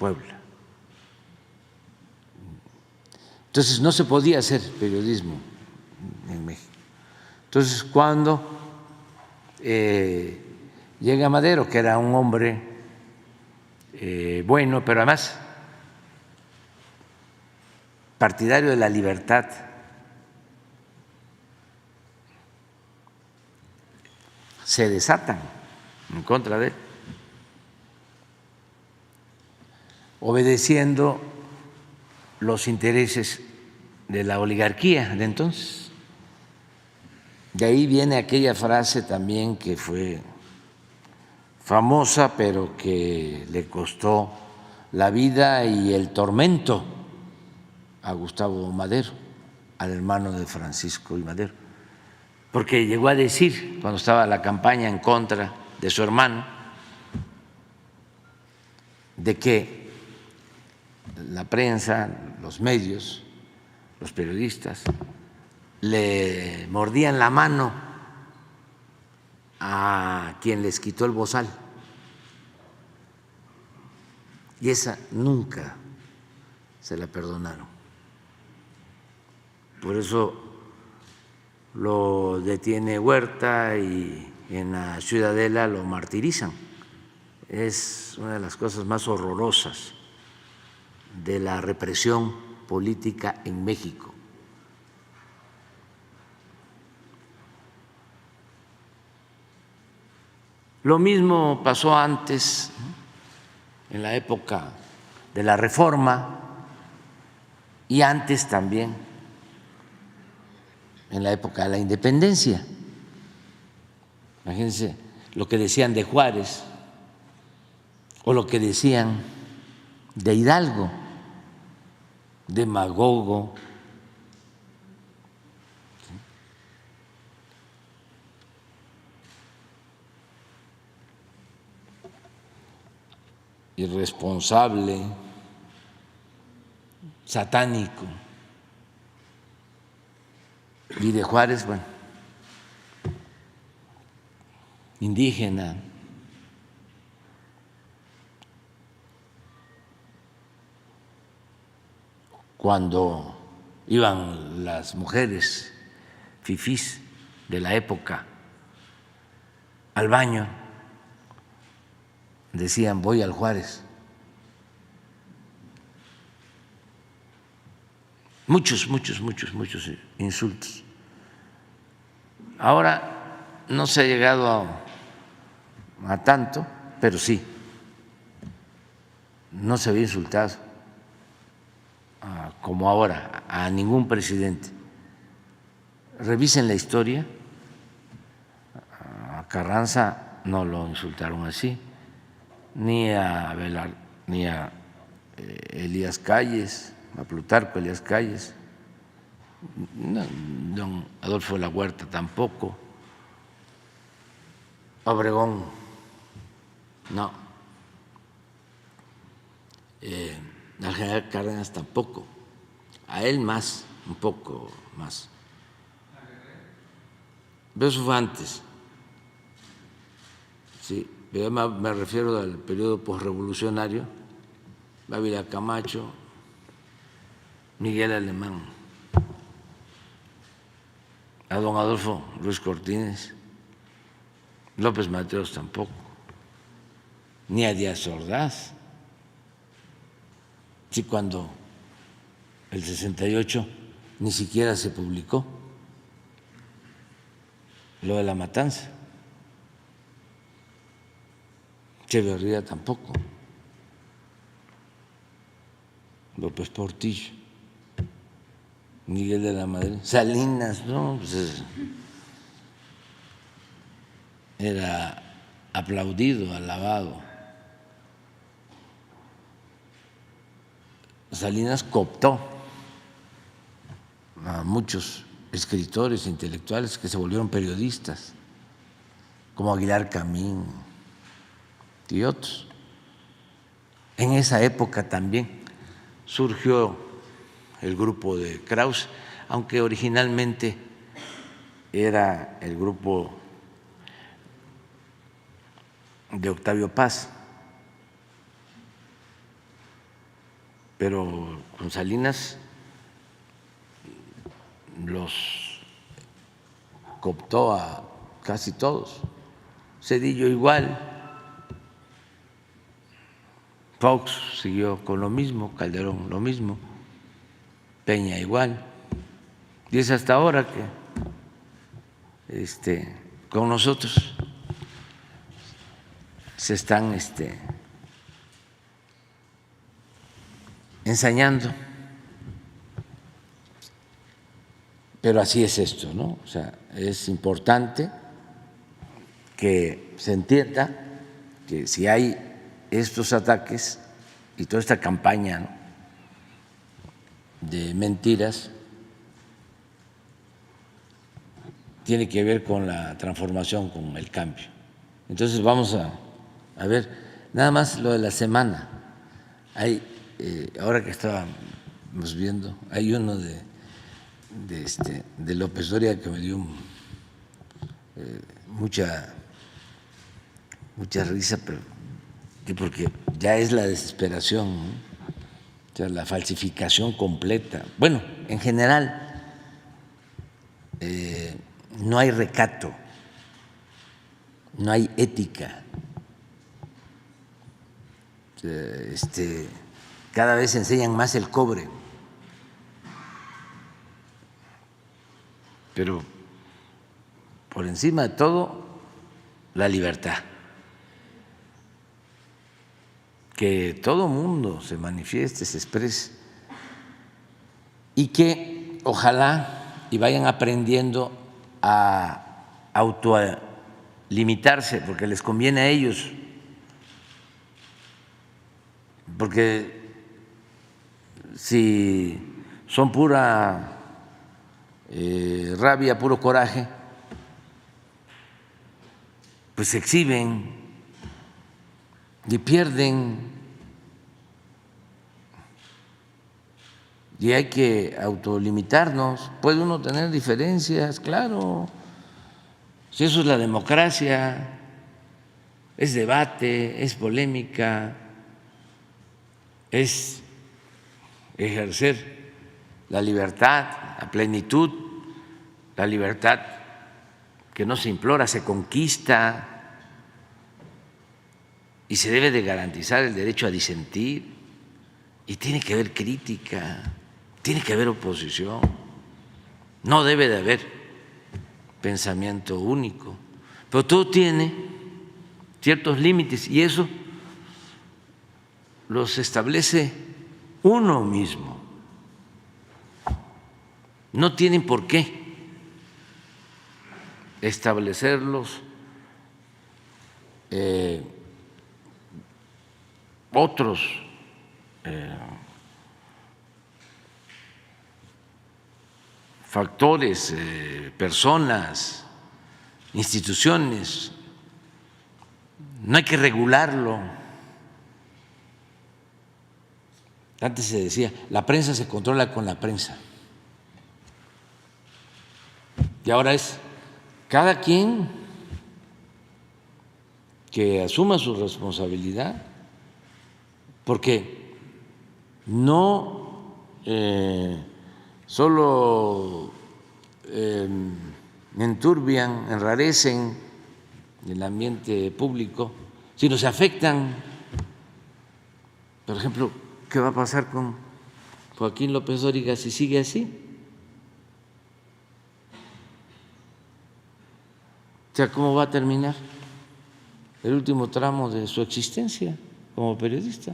Puebla. Entonces no se podía hacer periodismo en México. Entonces cuando llega Madero, que era un hombre bueno, pero además partidario de la libertad, se desatan en contra de él, obedeciendo los intereses de la oligarquía de entonces. De ahí viene aquella frase también que fue famosa, pero que le costó la vida y el tormento a Gustavo Madero, al hermano de Francisco y Madero, porque llegó a decir, cuando estaba la campaña en contra de su hermano, de que la prensa, los medios, los periodistas, le mordían la mano a quien les quitó el bozal. Y esa nunca se la perdonaron. Por eso lo detiene Huerta y en la Ciudadela lo martirizan. Es una de las cosas más horrorosas de la represión política en México. Lo mismo pasó antes, en la época de la Reforma, y antes también, en la época de la Independencia. Imagínense lo que decían de Juárez o lo que decían de Hidalgo, demagogo, irresponsable, satánico. Y de Juárez, bueno, indígena. Cuando iban las mujeres fifís de la época al baño, decían: voy al Juárez. Muchos insultos. Ahora no se ha llegado a tanto, pero sí, no se había insultado como ahora a ningún presidente. Revisen la historia. A Carranza no lo insultaron así, ni a Elías Calles, a Plutarco Elías Calles, no, don Adolfo de la Huerta tampoco, Obregón no, al general Cárdenas tampoco, a él más, un poco más. Pero eso fue antes, sí, pero me refiero al periodo posrevolucionario, Ávila Camacho, Miguel Alemán, a don Adolfo Ruiz Cortines, López Mateos tampoco, ni a Díaz Ordaz. Sí, cuando el 68 ni siquiera se publicó lo de la matanza. Echeverría tampoco, López Portillo, Miguel de la Madrid, Salinas, no, pues era aplaudido, alabado. Salinas cooptó a muchos escritores intelectuales que se volvieron periodistas, como Aguilar Camín y otros. En esa época también surgió el grupo de Krause, aunque originalmente era el grupo de Octavio Paz. pero con Salinas los cooptó a casi todos. Zedillo igual, Fox siguió con lo mismo, Calderón lo mismo, Peña igual. Y es hasta ahora que con nosotros se están ensañando. Pero así es esto, ¿no? O sea, es importante que se entienda que si hay estos ataques y toda esta campaña, ¿no?, de mentiras, tiene que ver con la transformación, con el cambio. Entonces vamos a ver, nada más lo de la semana. Hay, ahora que estábamos viendo, hay uno de López Dóriga que me dio mucha risa, pero porque ya es la desesperación, ¿no? O sea, la falsificación completa. Bueno, en general no hay recato, no hay ética. Cada vez enseñan más el cobre, pero por encima de todo la libertad. Que todo mundo se manifieste, se exprese y que ojalá y vayan aprendiendo a autolimitarse, porque les conviene a ellos, porque si son pura rabia, puro coraje, pues se exhiben y pierden, y hay que autolimitarnos. Puede uno tener diferencias, claro, si eso es la democracia, es debate, es polémica, es ejercer la libertad a plenitud, la libertad que no se implora, se conquista. Y se debe de garantizar el derecho a disentir, y tiene que haber crítica, tiene que haber oposición, no debe de haber pensamiento único, pero todo tiene ciertos límites y eso los establece uno mismo, no tienen por qué establecerlos otros factores, personas, instituciones. No hay que regularlo. Antes se decía, la prensa se controla con la prensa. Y ahora es cada quien que asuma su responsabilidad, porque no solo enturbian, enrarecen el ambiente público, sino se afectan. Por ejemplo, ¿qué va a pasar con Joaquín López Dóriga si sigue así? O sea, ¿cómo va a terminar el último tramo de su existencia como periodista?